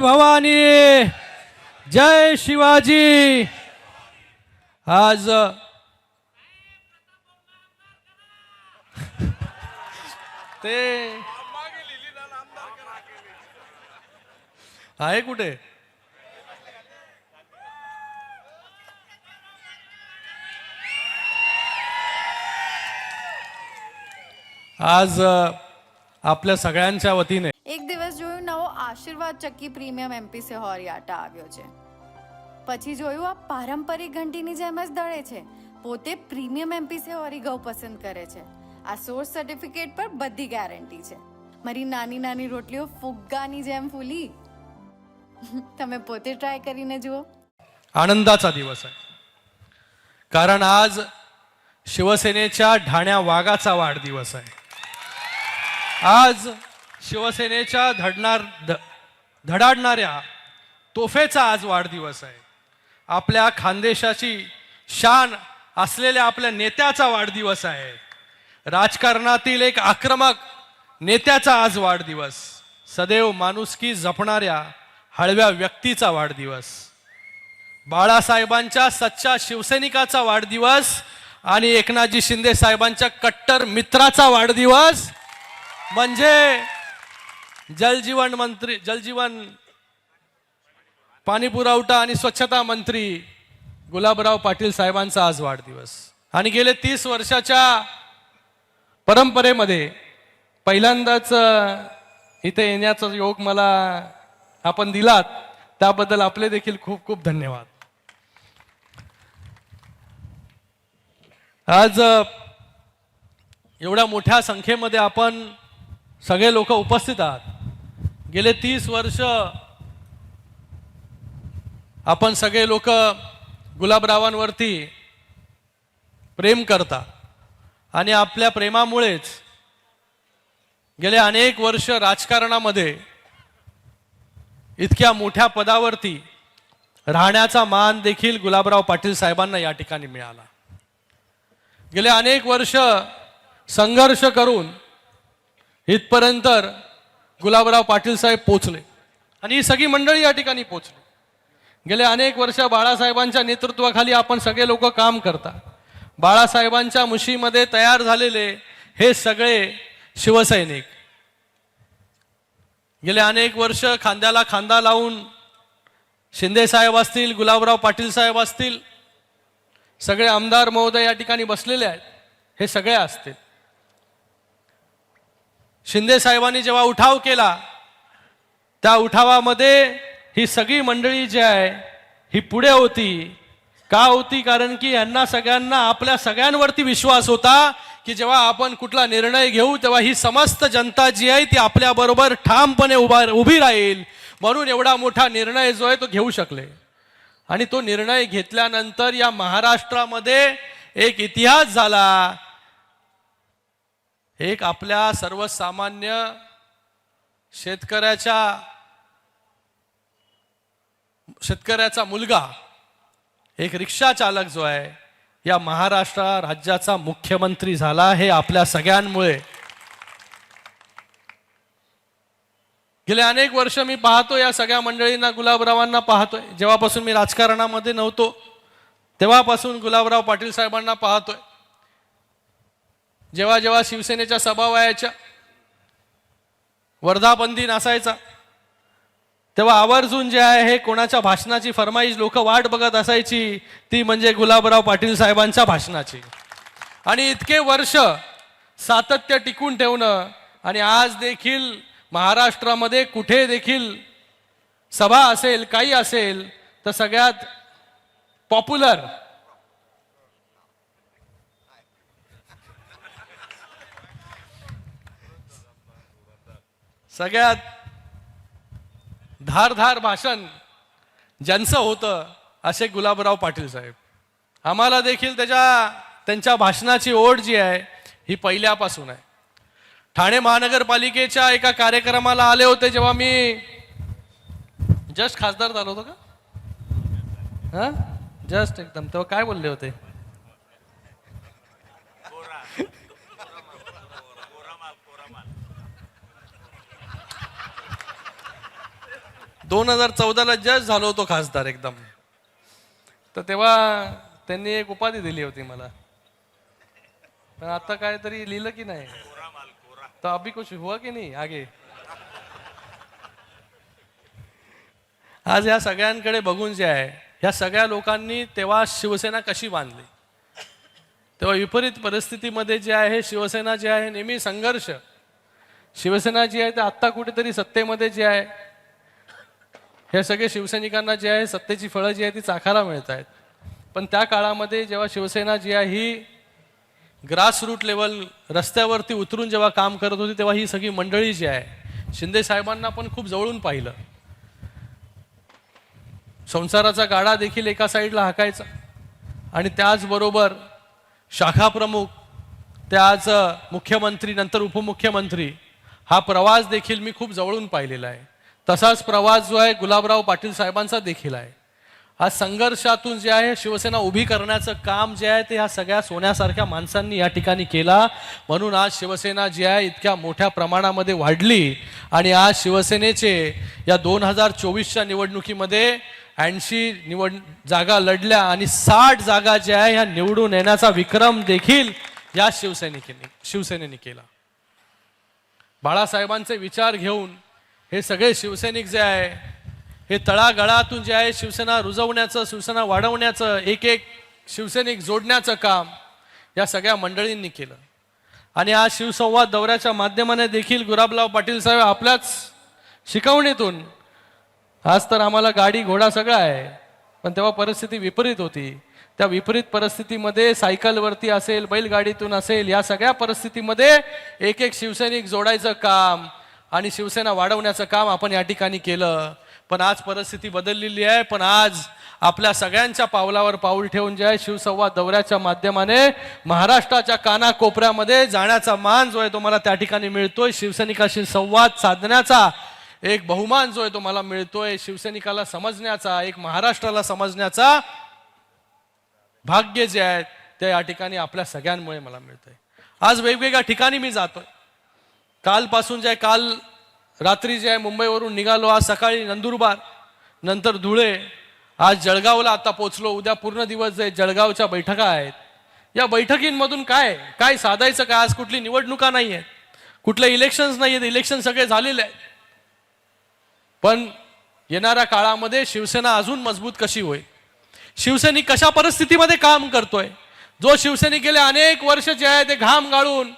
भवानी, जय शिवाजी। आज ते आहे कुठे? आज आपल्या સગળ્यांच्या વતીને એક દિવસ જોયું નવો આશીર્વાદ ચક્કી પ્રીમિયમ એમપી સિહોરી આટા આવ્યો છે। પછી જોયું આ પારંપરિક ઘંટીની જેમ જ દળે છે। પોતે પ્રીમિયમ એમપી સિહોરી ઘઉં પસંદ કરે છે। આ સોર્સ સર્ટિફિકેટ પર બધી ગેરંટી છે। મારી નાની નાની રોટલીઓ ફુગ્ગાની જેમ ફૂલી। તમે પોતે ટ્રાય કરીને જુઓ। आनंदाचा दिवस आहे, कारण आज शिवसेनेच्या ढाण्या वाघाचा वाढदिवस आहे। आज शिवसेनेच्या धडाडणाऱ्या तोफेचा आज वाढदिवस आहे। आपल्या खानदेशाची शान असलेल्या आपल्या नेत्याचा वाढदिवस आहे। राजकारणातील एक आक्रमक नेत्याचा आज वाढदिवस, सदैव माणुसकी जपणाऱ्या हळव्या व्यक्तीचा वाढदिवस, बाळासाहेबांच्या सच्चा शिवसैनिकाचा वाढदिवस आणि एकनाथजी शिंदे साहेबांच्या कट्टर मित्राचा वाढदिवस म्हणजे जलजीवन पाणी पुरवठा आणि स्वच्छता मंत्री गुलाबराव पाटील साहेबांचा आज वाढदिवस। आणि गेले 30 वर्षाच्या परंपरेमध्ये पहिल्यांदाच इथे येण्याचा योग मला आपण दिलात, त्याबद्दल आपले देखील खूप खूप धन्यवाद। आज एवढ्या मोठ्या संख्येमध्ये आपण सगळे लोक उपस्थित आहात। गेले 30 वर्ष आपण सगळे लोक गुलाबरावांवरती प्रेम करता आणि आपल्या प्रेमामुळेच गेले अनेक वर्ष राजकारणामध्ये इतक्या मोठ्या पदावरती राहण्याचा मान देखील गुलाबराव पाटील साहेबांना या ठिकाणी मिळाला। गेले अनेक वर्ष संघर्ष करून इथपर्यंत गुलाबराव पाटील साहेब पोहोचले आणि ही सगळी मंडळी या ठिकाणी पोहोचली। गेले अनेक वर्ष बाळासाहेबांच्या नेतृत्वाखाली आपण सगळे लोक काम करता। बाळासाहेबांच्या मुशीमध्ये तयार झालेले हे सगळे शिवसैनिक गेले अनेक वर्ष खांद्याला खांदा लावून शिंदे साहेब असतील, गुलाबराव पाटील साहेब असतील, सगळे आमदार महोदय या ठिकाणी बसलेले आहेत, हे सगळे असतील। शिंदे साहेबांनी जेव्हा उठाव केला त्या उठावामध्ये ही सगळी मंडळी जी आहे ही पुढे होती। का होती? कारण की यांना सगळ्यांना आपल्या सगळ्यांवरती विश्वास होता की जेव्हा आपण कुठला निर्णय घेऊ तेव्हा ही समस्त जनता जी आहे ती आपल्या बरोबर ठामपणे उभी राहील। म्हणून एवढा मोठा निर्णय जो आहे तो घेऊ शकले आणि तो निर्णय घेतल्यानंतर या महाराष्ट्रामध्ये एक इतिहास झाला। एक आपल्या सर्वसामान्य शेतकऱ्याचा मुलगा, एक रिक्षा चालक जो आहे या महाराष्ट्र राज्याचा मुख्यमंत्री झाला। हे आपल्या सगळ्यांमुळे। गेले अनेक वर्ष मी पाहतो या सगळ्या मंडळींना, गुलाबरावांना पाहतोय। जेव्हापासून मी राजकारणामध्ये नव्हतो तेव्हापासून गुलाबराव पाटील साहेबांना पाहतोय। जेव्हा जेव्हा शिवसेनेच्या सभा व्हायच्या, वर्धापन असायचा, तेव्हा आवर्जून जे आहे हे कोणाच्या भाषणाची फरमाईश लोक वाट बघत असायची, ती म्हणजे गुलाबराव पाटील साहेबांच्या भाषणाची। आणि इतके वर्ष सातत्य टिकून ठेवणं आणि आज देखील महाराष्ट्रामध्ये कुठे देखील सभा असेल, काही असेल, तर सगळ्यात पॉप्युलर सगळ्यात धारधार भाषण ज्यांचं होतं असे गुलाबराव पाटील साहेब। आम्हाला देखील त्यांच्या भाषणाची ओढ जी आहे ही पहिल्यापासून आहे। ठाणे महानगरपालिकेच्या एका कार्यक्रमाला आले होते जेव्हा मी जस्ट खासदार झालो होतो का, जस्ट एकदम, तेव्हा काय बोलले होते? 2014ला जज झालो होतो खासदार एकदम, तर तेव्हा त्यांनी एक उपाधी दिली होती मला, पण आता काहीतरी लिहिलं की नाही, तर अभी कुछ हुआ की नाही आगे. आज या सगळ्यांकडे बघून जे आहे, या सगळ्या लोकांनी तेव्हा शिवसेना कशी बांधली, तेव्हा विपरीत परिस्थितीमध्ये जे आहे शिवसेना जे आहे नेहमी संघर्ष, शिवसेना जी आहे ते आत्ता कुठेतरी सत्तेमध्ये जे आहे, हे सगळे शिवसैनिकांना जे आहे सत्तेची फळं जी आहे ती चाखायला मिळत आहेत. पण त्या काळामध्ये जेव्हा शिवसेना जी आहे ही ग्रासरूट लेवल रस्त्यावरती उतरून जेव्हा काम करत होती, तेव्हा ही सगळी मंडळी जी आहे, शिंदे साहेबांना पण खूप जवळून पाहिलं. संसाराचा गाडा देखील एका साईडला हाकायचा, आणि त्याचबरोबर शाखा प्रमुख, त्याच मुख्यमंत्री, नंतर उपमुख्यमंत्री, हा प्रवास देखील मी खूप जवळून पाहिलेला आहे. तसाच प्रवास जो आहे गुलाबराव पाटील साहेबांचा देखील आहे. हा संघर्षातून जे आहे शिवसेना उभी करण्याचं काम जे आहे ते ह्या सगळ्या सोन्यासारख्या माणसांनी या ठिकाणी केला. म्हणून आज शिवसेना जी आहे इतक्या मोठ्या प्रमाणामध्ये वाढली, आणि आज शिवसेनेचे या 2024च्या निवडणुकीमध्ये 80 जागा लढल्या, आणि 60 जागा ज्या आहे ह्या निवडून येण्याचा विक्रम देखील या शिवसेनेने केला. बाळासाहेबांचे विचार घेऊन हे सगळे शिवसैनिक जे आहे हे तळागाळातून जे आहे शिवसेना रुजवण्याचं, शिवसेना वाढवण्याचं, एक एक शिवसैनिक जोडण्याचं काम या सगळ्या मंडळींनी केलं. आणि आज शिवसंवाद दौऱ्याच्या माध्यमाने देखील गुलाबराव पाटील साहेब आपल्याच शिकवणीतून, आज तर आम्हाला गाडी घोडा सगळं आहे, पण तेव्हा परिस्थिती विपरीत होती. त्या विपरीत परिस्थितीमध्ये सायकलवरती असेल, बैलगाडीतून असेल, या सगळ्या परिस्थितीमध्ये एक एक शिवसैनिक जोडायचं काम आणि शिवसेना वाढवण्याचं काम आपण या ठिकाणी केलं. पण आज परिस्थिती बदललेली आहे. पण आज आपल्या सगळ्यांच्या पावलावर पाऊल ठेवून जे आहे शिवसंवाद दौऱ्याच्या माध्यमाने महाराष्ट्राच्या कानाकोपऱ्यामध्ये जाण्याचा मान जो आहे तो मला त्या ठिकाणी मिळतोय. शिवसैनिकाशी संवाद साधण्याचा एक बहुमान जो आहे तो मला मिळतोय. शिवसैनिकाला समजण्याचा, एक महाराष्ट्राला समजण्याचा भाग्य जे आहे ते या ठिकाणी आपल्या सगळ्यांमुळे मला मिळतंय. आज वेगवेगळ्या ठिकाणी मी जातोय. कालपासून जे आहे, काल रात्री जे आहे मुंबईवरून निघालो, आज सकाळी नंदुरबार, नंतर धुळे, आज जळगावला आता पोचलो. उद्या पूर्ण दिवस जे जळगावच्या बैठका आहेत. या बैठकींमधून काय काय साधायचं काय? आज कुठली निवडणुका नाही आहेत, कुठले इलेक्शन्स नाही आहेत, इलेक्शन सगळे झालेले आहेत. पण येणाऱ्या काळामध्ये शिवसेना अजून मजबूत कशी होईल, शिवसैनिक कशा परिस्थितीमध्ये काम करतोय, जो शिवसैनिक गेले अनेक वर्ष जे आहे ते घाम गाळून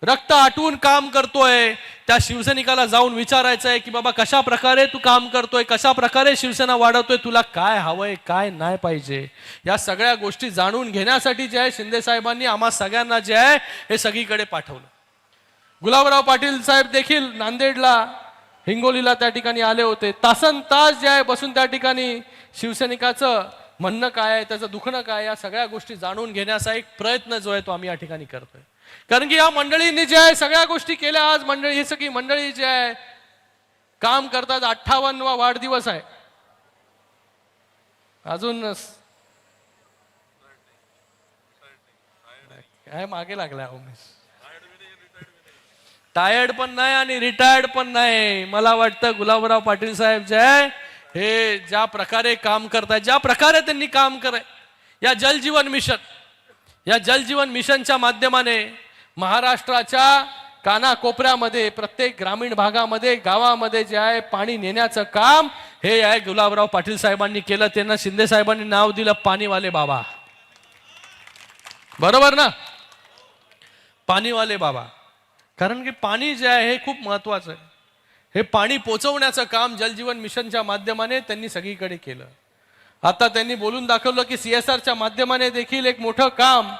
रक्त आटून काम करतोय, त्या शिवसैनिकाला जाऊन विचारायचं आहे की बाबा कशा प्रकारे तू काम करतोय, कशा प्रकारे शिवसेना वाढवतोय, तुला काय हवंय काय नाही पाहिजे, या सगळ्या गोष्टी जाणून घेण्यासाठी जे आहे शिंदे साहेबांनी आम्हा सगळ्यांना जे आहे हे सगळीकडे पाठवलं. गुलाबराव पाटील साहेब देखील नांदेडला, हिंगोलीला त्या ठिकाणी आले होते. तासन तास जे आहे बसून त्या ठिकाणी शिवसैनिकाचं म्हणणं काय आहे, त्याचं दुखणं काय, या सगळ्या गोष्टी जाणून घेण्याचा एक प्रयत्न जो आहे तो आम्ही या ठिकाणी करतोय. कारण की या मंडळींनी जे आहे सगळ्या गोष्टी केल्या. आज मंडळी, ही सगळी मंडळी जे आहे काम करतात. 58वा वाढदिवस आहे अजून, काय मागे लागलाय उमेश, टायर्ड पण नाही आणि रिटायर्ड पण नाही. मला वाटतं गुलाबराव पाटील साहेब जे आहे हे ज्या प्रकारे काम करतायत, ज्या प्रकारे त्यांनी काम कराय, या जलजीवन मिशनच्या माध्यमाने महाराष्ट्राच्या कानाकोपऱ्यामध्ये, प्रत्येक ग्रामीण भागामध्ये, गावामध्ये जे आहे पाणी नेण्याचं काम हे आहे गुलाबराव पाटील साहेबांनी केलं. त्यांना शिंदे साहेबांनी नाव दिलं पाणीवाले बाबा. बरोबर ना, पाणीवाले बाबा. कारण की पाणी जे आहे हे खूप महत्वाचं आहे. हे पाणी पोचवण्याचं काम जलजीवन मिशनच्या माध्यमाने त्यांनी सगळीकडे केलं. आता त्यांनी बोलून दाखवलं की CSRच्या माध्यमाने देखील एक मोठं काम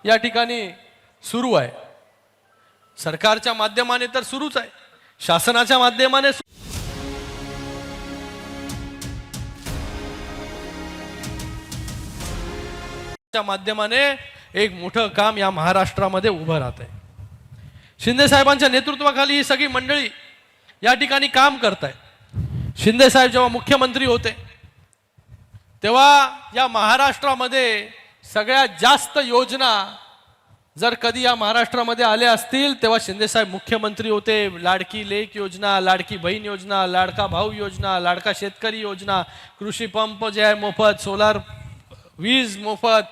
या ठिकाणी सुरू आहे. सरकारच्या माध्यमाने तर सुरूच आहे, शासनाच्या माध्यमाने एक मोठं काम या महाराष्ट्रामध्ये उभं राहत आहे. शिंदे साहेबांच्या नेतृत्वाखाली ही सगळी मंडळी या ठिकाणी काम करत आहे. शिंदे साहेब जेव्हा मुख्यमंत्री होते तेव्हा या महाराष्ट्रामध्ये सगळ्यात जास्त योजना जर कधी या महाराष्ट्रामध्ये आले असतील तेव्हा शिंदेसाहेब मुख्यमंत्री होते. लाडकी लेक योजना, लाडकी बहीण योजना, लाडका भाऊ योजना, लाडका शेतकरी योजना, कृषी पंप जे आहे मोफत, सोलार वीज मोफत,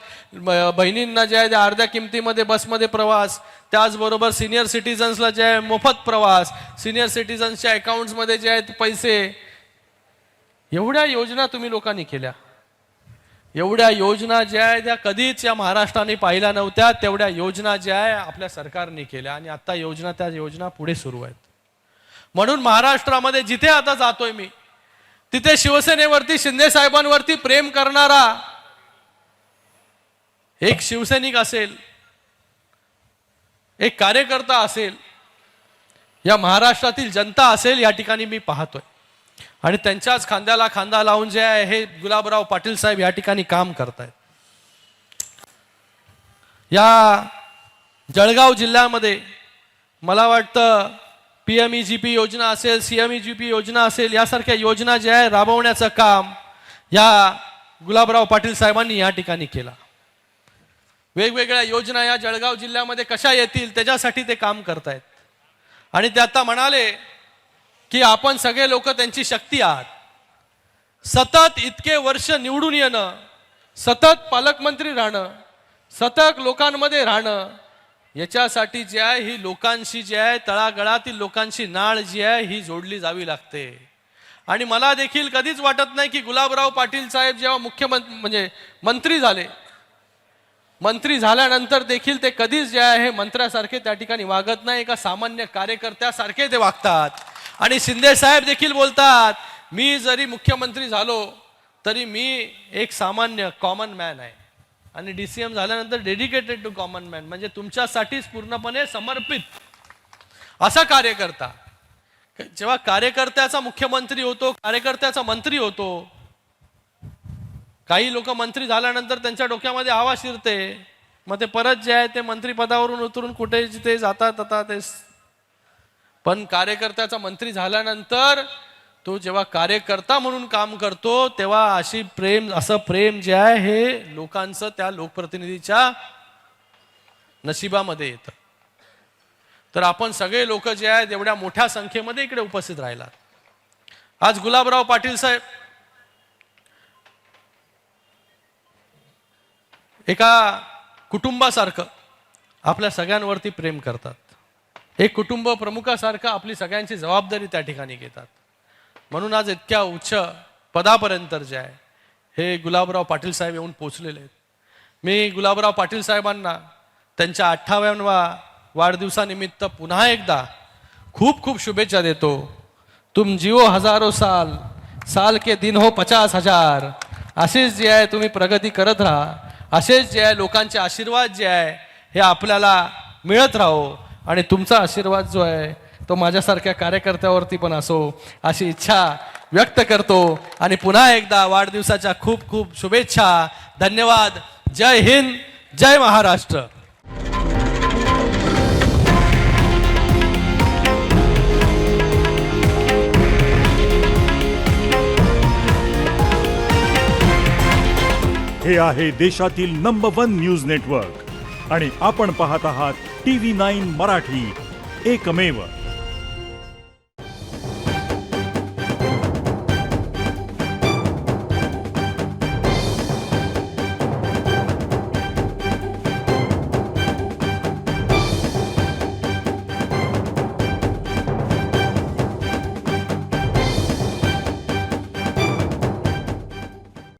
बहिणींना जे आहे त्या अर्ध्या किमतीमध्ये बसमध्ये प्रवास, त्याचबरोबर सिनियर सिटीजन्सला जे आहे मोफत प्रवास, सिनियर सिटीजन्सच्या अकाउंट्समध्ये जे आहेत पैसे. एवढ्या योजना तुम्ही लोकांनी केल्या. एवढ्या योजना ज्या आहेत त्या कधीच या महाराष्ट्राने पाहिल्या नव्हत्या. तेवढ्या योजना ज्या आहे आपल्या सरकारने केल्या आणि आता त्या योजना पुढे सुरू आहेत. म्हणून महाराष्ट्रामध्ये जिथे आता जातोय मी तिथे शिवसेनेवरती, शिंदे साहेबांवरती प्रेम करणारा एक शिवसैनिक असेल, एक कार्यकर्ता असेल, या महाराष्ट्रातील जनता असेल, या ठिकाणी मी पाहतोय. आणि त्यांच्याच खांद्याला खांदा लावून जे आहे हे गुलाबराव पाटील साहेब या ठिकाणी काम करतायत. या जळगाव जिल्ह्यामध्ये मला वाटतं PMEGP योजना असेल, CMEGP योजना असेल, यासारख्या योजना ज्या आहे राबवण्याचं काम या गुलाबराव पाटील साहेबांनी या ठिकाणी केला. वेगवेगळ्या योजना या जळगाव जिल्ह्यामध्ये कशा येतील त्याच्यासाठी ते काम करतायत. आणि ते आता म्हणाले की आपण सगळे लोक त्यांची शक्ती आहात. सतत इतके वर्ष निवडून येणं, सतत पालकमंत्री राहणं, सतत लोकांमध्ये राहणं, याच्यासाठी जे आहे ही लोकांशी जे आहे तळागाळातील लोकांची नाळ जी आहे ही जोडली जावी लागते. आणि मला देखील कधीच वाटत नाही की गुलाबराव पाटील साहेब जेव्हा मुख्यमंत्री मंत्री झाले, मंत्री झाल्यानंतर देखील ते कधीच जे आहे मंत्र्यासारखे त्या ठिकाणी वागत नाही, एका सामान्य कार्यकर्त्यासारखे ते वागतात. आणि शिंदे साहेब देखील बोलतात, मी जरी मुख्यमंत्री झालो तरी मी एक सामान्य कॉमन मॅन आहे. आणि DCM झाल्यानंतर डेडिकेटेड टू कॉमन मॅन, म्हणजे तुमच्यासाठीच पूर्णपणे समर्पित असा कार्यकर्ता. जेव्हा कार्यकर्त्याचा मुख्यमंत्री होतो, कार्यकर्त्याचा मंत्री होतो, काही लोक मंत्री झाल्यानंतर त्यांच्या डोक्यामध्ये हवा शिरते, मग ते परत जे आहे ते मंत्रिपदावरून उतरून कुठे जिथे जातात आता ते. पण कार्यकर्त्याचा मंत्री झाल्यानंतर तो जेव्हा कार्यकर्ता म्हणून काम करतो तेव्हा असं प्रेम जे आहे हे लोकांचं त्या लोकप्रतिनिधीच्या नशिबामध्ये येतं. तर आपण सगळे लोक जे आहेत एवढ्या मोठ्या संख्येमध्ये इकडे उपस्थित राहिलात. आज गुलाबराव पाटील साहेब एका कुटुंबासारखं आपल्या सगळ्यांवरती प्रेम करतात. एक कुटुंब प्रमुखासारखं आपली सगळ्यांची जबाबदारी त्या ठिकाणी घेतात. म्हणून आज इतक्या उच्च पदापर्यंत जे आहे हे गुलाबराव पाटील साहेब येऊन पोचलेले आहेत. मी गुलाबराव पाटील साहेबांना त्यांच्या 58व्या वाढदिवसानिमित्त पुन्हा एकदा खूप खूप शुभेच्छा देतो. तुम जिओ हजारो साल, साल के दिन हो 50,000. असेच जे आहे तुम्ही प्रगती करत राहा. असेच जे आहे लोकांचे आशीर्वाद जे आहे हे आपल्याला मिळत राहो. आणि तुमचा आशीर्वाद जो आहे तो माझ्यासारख्या कार्यकर्त्यावरती पण असो अशी इच्छा व्यक्त करतो. आणि पुन्हा एकदा वाढदिवसाच्या खूप खूप शुभेच्छा. धन्यवाद. जय हिंद, जय महाराष्ट्र. हे आहे देशातील नंबर 1 न्यूज नेटवर्क आणि आपण पाहत आहात TV9 मराठी, एकमेव.